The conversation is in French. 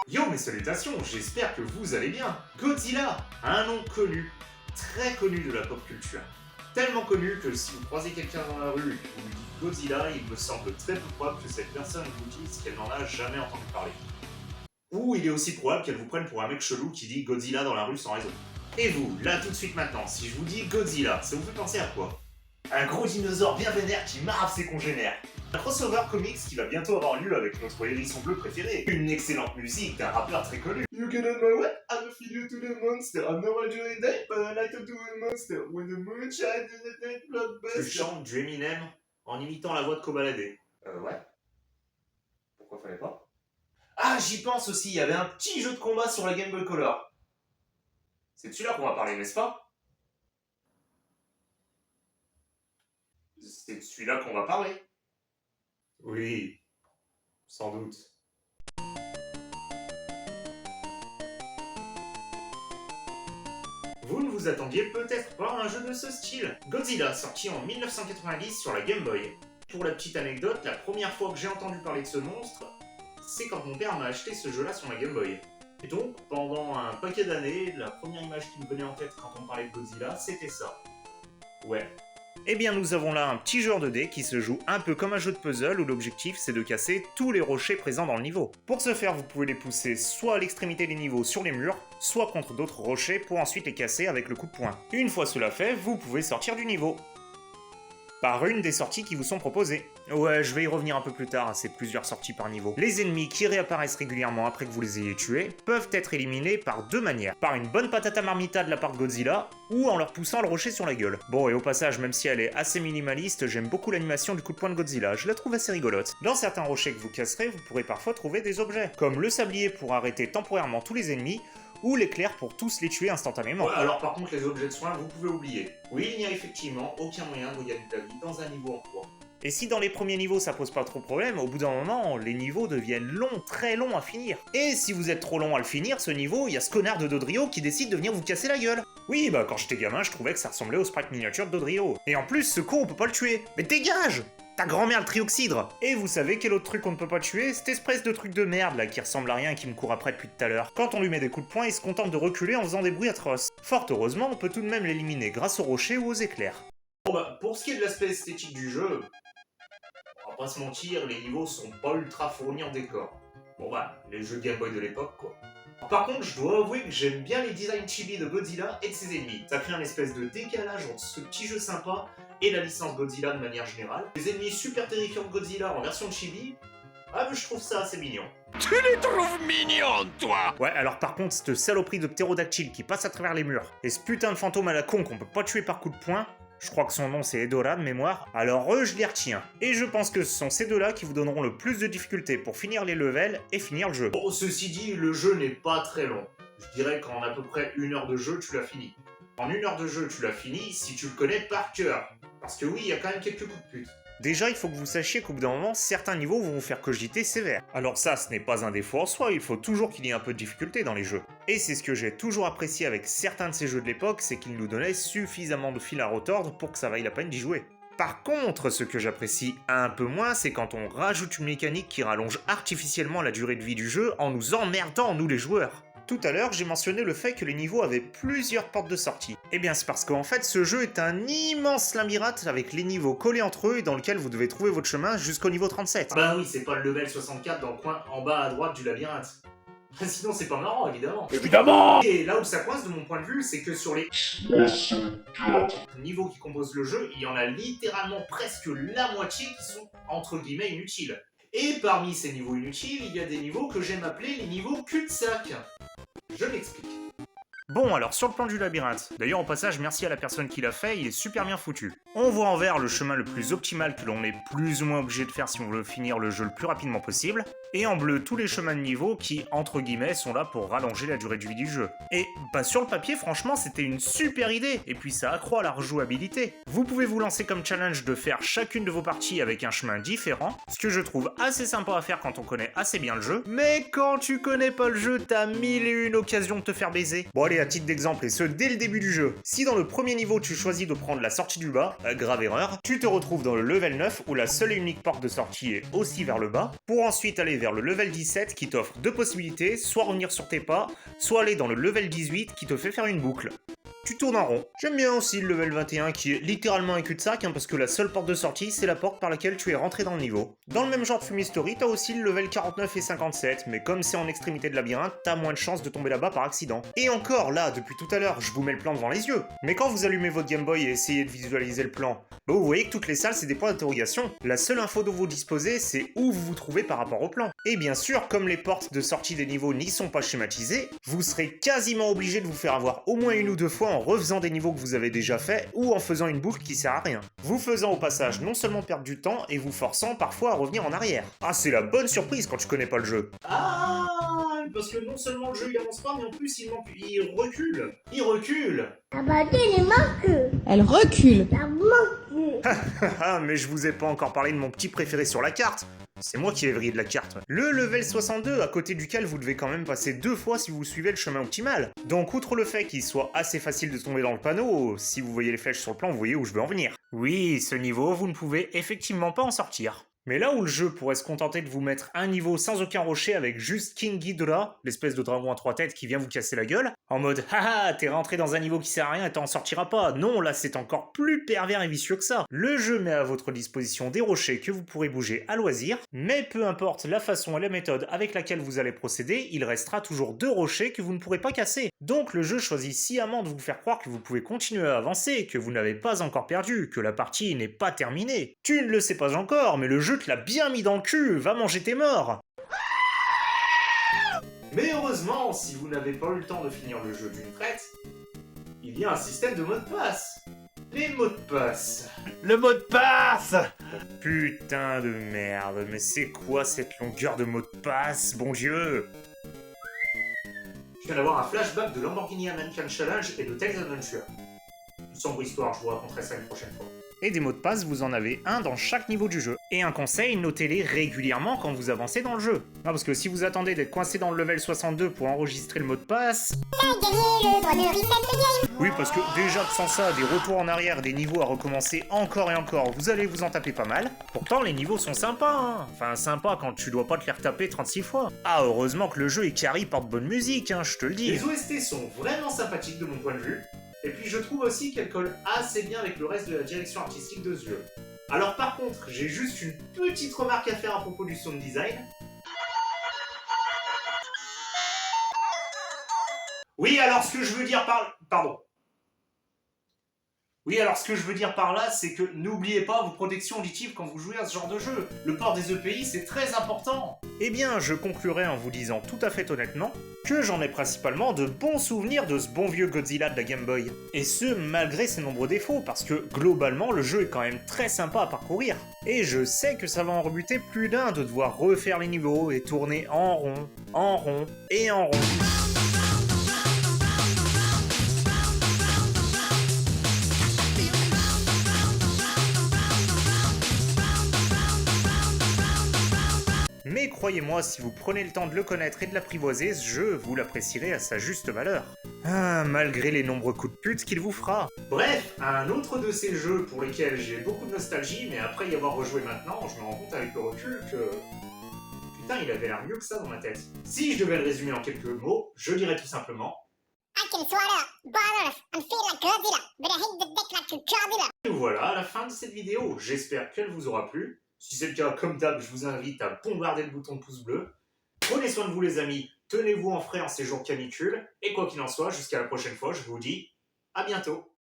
Yo mes salutations, j'espère que vous allez bien. Godzilla, un nom connu, très connu de la pop culture. Tellement connu que si vous croisez quelqu'un dans la rue et que vous lui dites Godzilla, il me semble très peu probable que cette personne vous dise qu'elle n'en a jamais entendu parler. Ou il est aussi probable qu'elle vous prenne pour un mec chelou qui dit Godzilla dans la rue sans raison. Et vous, là tout de suite maintenant, si je vous dis Godzilla, ça vous fait penser à quoi? Un gros dinosaure bien vénère qui marave ses congénères. Un crossover comics qui va bientôt avoir lieu avec notre hérisson bleu préféré. Une excellente musique d'un rappeur très connu. You get on my way, I'm a feed you to the monster. I'm no ordinary day, but I like to do a monster. When the moon shines in the night, blockbuster. Tu chantes du Eminem en imitant la voix de Kobalade. Ouais. Pourquoi fallait pas? Ah, j'y pense aussi, il y avait un petit jeu de combat sur la Game Boy Color. C'est de celui-là qu'on va parler, n'est-ce pas? C'est de celui-là qu'on va parler. Oui, sans doute. Vous ne vous attendiez peut-être pas à un jeu de ce style. Godzilla, sorti en 1990 sur la Game Boy. Pour la petite anecdote, la première fois que j'ai entendu parler de ce monstre, c'est quand mon père m'a acheté ce jeu-là sur ma Game Boy. Et donc, pendant un paquet d'années, la première image qui me venait en tête quand on parlait de Godzilla, c'était ça. Ouais. Eh bien, nous avons là un petit joueur de dés qui se joue un peu comme un jeu de puzzle où l'objectif c'est de casser tous les rochers présents dans le niveau. Pour ce faire, vous pouvez les pousser soit à l'extrémité des niveaux sur les murs, soit contre d'autres rochers pour ensuite les casser avec le coup de poing. Une fois cela fait, vous pouvez sortir du niveau. Par une des sorties qui vous sont proposées. Ouais, je vais y revenir un peu plus tard, c'est plusieurs sorties par niveau. Les ennemis qui réapparaissent régulièrement après que vous les ayez tués peuvent être éliminés par deux manières. Par une bonne patate à marmita de la part de Godzilla, ou en leur poussant le rocher sur la gueule. Bon, et au passage, même si elle est assez minimaliste, j'aime beaucoup l'animation du coup de poing de Godzilla, je la trouve assez rigolote. Dans certains rochers que vous casserez, vous pourrez parfois trouver des objets, comme le sablier pour arrêter temporairement tous les ennemis, ou l'éclair pour tous les tuer instantanément. Ouais, alors par contre, les objets de soins, vous pouvez oublier. Oui, il n'y a effectivement aucun moyen de gagner de la vie dans un niveau en cours. Et si dans les premiers niveaux ça pose pas trop de problème, au bout d'un moment, les niveaux deviennent longs, très longs à finir. Et si vous êtes trop long à le finir, ce niveau, il y a ce connard de Dodrio qui décide de venir vous casser la gueule. Oui, bah quand j'étais gamin, je trouvais que ça ressemblait au sprite miniature de Dodrio. Et en plus, ce con, on peut pas le tuer. Mais dégage! Ta grand-mère le trioxydre. Et vous savez quel autre truc on ne peut pas tuer? Cette espèce de truc de merde là qui ressemble à rien et qui me court après depuis tout à l'heure. Quand on lui met des coups de poing, il se contente de reculer en faisant des bruits atroces. Fort heureusement, on peut tout de même l'éliminer grâce aux rochers ou aux éclairs. Bon bah, pour ce qui est de l'aspect esthétique du jeu, on va pas se mentir, les niveaux sont pas ultra fournis en décor. Bon bah, les jeux Game Boy de l'époque quoi. Par contre, je dois avouer que j'aime bien les designs chibi de Godzilla et de ses ennemis. Ça crée un espèce de décalage entre ce petit jeu sympa et la licence Godzilla de manière générale. Les ennemis super terrifiants de Godzilla en version chibi, ah mais je trouve ça assez mignon. Tu les trouves mignons, toi? Ouais, alors par contre, cette saloperie de ptérodactyle qui passe à travers les murs, et ce putain de fantôme à la con qu'on peut pas tuer par coup de poing, je crois que son nom c'est Edora de mémoire, alors eux je les retiens. Et je pense que ce sont ces deux-là qui vous donneront le plus de difficultés pour finir les levels et finir le jeu. Bon, ceci dit, le jeu n'est pas très long. Je dirais qu'en à peu près 1 heure de jeu, tu l'as fini. En 1 heure de jeu, tu l'as fini si tu le connais par cœur. Parce que oui, il y a quand même quelques coups de pute. Déjà, il faut que vous sachiez qu'au bout d'un moment, certains niveaux vont vous faire cogiter sévère. Alors ça, ce n'est pas un défaut en soi, il faut toujours qu'il y ait un peu de difficulté dans les jeux. Et c'est ce que j'ai toujours apprécié avec certains de ces jeux de l'époque, c'est qu'ils nous donnaient suffisamment de fil à retordre pour que ça vaille la peine d'y jouer. Par contre, ce que j'apprécie un peu moins, c'est quand on rajoute une mécanique qui rallonge artificiellement la durée de vie du jeu en nous emmerdant, nous les joueurs. Tout à l'heure, j'ai mentionné le fait que les niveaux avaient plusieurs portes de sortie. Eh bien, c'est parce qu'en fait, ce jeu est un immense labyrinthe avec les niveaux collés entre eux et dans lequel vous devez trouver votre chemin jusqu'au niveau 37. Bah oui, c'est pas le level 64 dans le coin en bas à droite du labyrinthe. Sinon, c'est pas marrant, évidemment. Évidemment! Et là où ça coince de mon point de vue, c'est que sur les niveaux qui composent le jeu, il y en a littéralement presque la moitié qui sont entre guillemets inutiles. Et parmi ces niveaux inutiles, il y a des niveaux que j'aime appeler les niveaux cul-de-sac. Je m'explique. Bon, alors sur le plan du labyrinthe, d'ailleurs au passage merci à la personne qui l'a fait, il est super bien foutu. On voit en vert le chemin le plus optimal que l'on est plus ou moins obligé de faire si on veut finir le jeu le plus rapidement possible, et en bleu tous les chemins de niveau qui, entre guillemets, sont là pour rallonger la durée de vie du jeu. Et bah sur le papier franchement c'était une super idée, et puis ça accroît la rejouabilité. Vous pouvez vous lancer comme challenge de faire chacune de vos parties avec un chemin différent, ce que je trouve assez sympa à faire quand on connaît assez bien le jeu, mais quand tu connais pas le jeu, t'as 1001 occasions de te faire baiser. Bon allez, à titre d'exemple, et ce dès le début du jeu, si dans le premier niveau tu choisis de prendre la sortie du bas, grave erreur, tu te retrouves dans le level 9 où la seule et unique porte de sortie est aussi vers le bas, pour ensuite aller aller vers le level 17 qui t'offre deux possibilités, soit revenir sur tes pas, soit aller dans le level 18 qui te fait faire une boucle. Tu tournes en rond. J'aime bien aussi le level 21 qui est littéralement un cul-de-sac parce que la seule porte de sortie c'est la porte par laquelle tu es rentré dans le niveau. Dans le même genre de fumisterie, t'as aussi le level 49 et 57, mais comme c'est en extrémité de labyrinthe, t'as moins de chances de tomber là-bas par accident. Et encore là, depuis tout à l'heure, je vous mets le plan devant les yeux. Mais quand vous allumez votre Game Boy et essayez de visualiser le plan, vous voyez que toutes les salles c'est des points d'interrogation. La seule info dont vous disposez c'est où vous vous trouvez par rapport au plan. Et bien sûr, comme les portes de sortie des niveaux n'y sont pas schématisées, vous serez quasiment obligé de vous faire avoir au moins une ou deux fois en refaisant des niveaux que vous avez déjà fait ou en faisant une boucle qui sert à rien. Vous faisant au passage non seulement perdre du temps et vous forçant parfois à revenir en arrière. Ah, c'est la bonne surprise quand tu connais pas le jeu. Ah, parce que non seulement le jeu il avance pas, mais en plus il recule. Il recule. Ah bah elle manque. Elle recule. Ça manque. Ah, mais je vous ai pas encore parlé de mon petit préféré sur la carte. C'est moi qui ai vrillé de la carte. Le level 62, à côté duquel vous devez quand même passer 2 fois si vous suivez le chemin optimal. Donc outre le fait qu'il soit assez facile de tomber dans le panneau, si vous voyez les flèches sur le plan, vous voyez où je veux en venir. Oui, ce niveau, vous ne pouvez effectivement pas en sortir. Mais là où le jeu pourrait se contenter de vous mettre un niveau sans aucun rocher avec juste King Ghidorah, l'espèce de dragon à 3 têtes qui vient vous casser la gueule, en mode haha, t'es rentré dans un niveau qui sert à rien et t'en sortiras pas. Non, là c'est encore plus pervers et vicieux que ça. Le jeu met à votre disposition des rochers que vous pourrez bouger à loisir, mais peu importe la façon et la méthode avec laquelle vous allez procéder, il restera toujours 2 rochers que vous ne pourrez pas casser. Donc le jeu choisit sciemment de vous faire croire que vous pouvez continuer à avancer, que vous n'avez pas encore perdu, que la partie n'est pas terminée. Tu ne le sais pas encore, mais le jeu te l'a bien mis dans le cul, va manger tes morts. Mais heureusement, si vous n'avez pas eu le temps de finir le jeu d'une traite, il y a un système de mots de passe. Les mots de passe. Le mot de passe! Putain de merde, mais c'est quoi cette longueur de mots de passe, bon Dieu? Je viens d'avoir un flashback de Lamborghini American Challenge et de Tales Adventure. Une sombre histoire, je vous raconterai ça une prochaine fois. Et des mots de passe, vous en avez un dans chaque niveau du jeu. Et un conseil, notez-les régulièrement quand vous avancez dans le jeu. Non, parce que si vous attendez d'être coincé dans le level 62 pour enregistrer le mot de passe... Oui, parce que déjà que sans ça, des retours en arrière, des niveaux à recommencer encore et encore, vous allez vous en taper pas mal. Pourtant, les niveaux sont sympas, hein. Enfin, sympa quand tu dois pas te les retaper 36 fois. Ah, heureusement que le jeu est carry par de bonne musique, hein, je te le dis. Les OST sont vraiment sympathiques de mon point de vue. Et puis je trouve aussi qu'elle colle assez bien avec le reste de la direction artistique de ce jeu. Alors par contre, j'ai juste une petite remarque à faire à propos du sound design. Oui, alors ce que je veux dire par... Pardon. Oui, alors ce que je veux dire par là, c'est que n'oubliez pas vos protections auditives quand vous jouez à ce genre de jeu. Le port des EPI, c'est très important. Eh bien, je conclurai en vous disant tout à fait honnêtement que j'en ai principalement de bons souvenirs de ce bon vieux Godzilla de la Game Boy. Et ce, malgré ses nombreux défauts, parce que globalement, le jeu est quand même très sympa à parcourir. Et je sais que ça va en rebuter plus d'un de devoir refaire les niveaux et tourner en rond et en rond. Mais croyez-moi, si vous prenez le temps de le connaître et de l'apprivoiser, ce jeu, vous l'apprécierez à sa juste valeur. Ah, malgré les nombreux coups de pute qu'il vous fera. Bref, un autre de ces jeux pour lesquels j'ai beaucoup de nostalgie, mais après y avoir rejoué maintenant, je me rends compte avec le recul que... Putain, il avait l'air mieux que ça dans ma tête. Si je devais le résumer en quelques mots, je dirais tout simplement... I can swallow bananas and feel like Godzilla, but I hate the dick like a Godzilla. Et voilà la fin de cette vidéo, j'espère qu'elle vous aura plu. Si c'est le cas, comme d'hab, je vous invite à bombarder le bouton de pouce bleu. Prenez soin de vous les amis, tenez-vous en frais en ces jours canicule, et quoi qu'il en soit, jusqu'à la prochaine fois, je vous dis à bientôt.